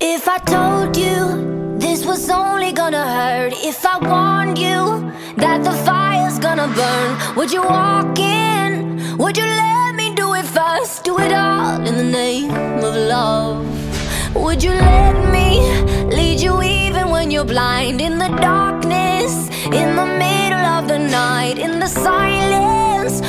If I told you this was only gonna hurt, if I warned you that the fire's gonna burn, would you walk in? Would you let me do it first? Do it all in the name of love. Would you let me lead you even when you're blind? In the darkness, in the middle of the night, in the silence,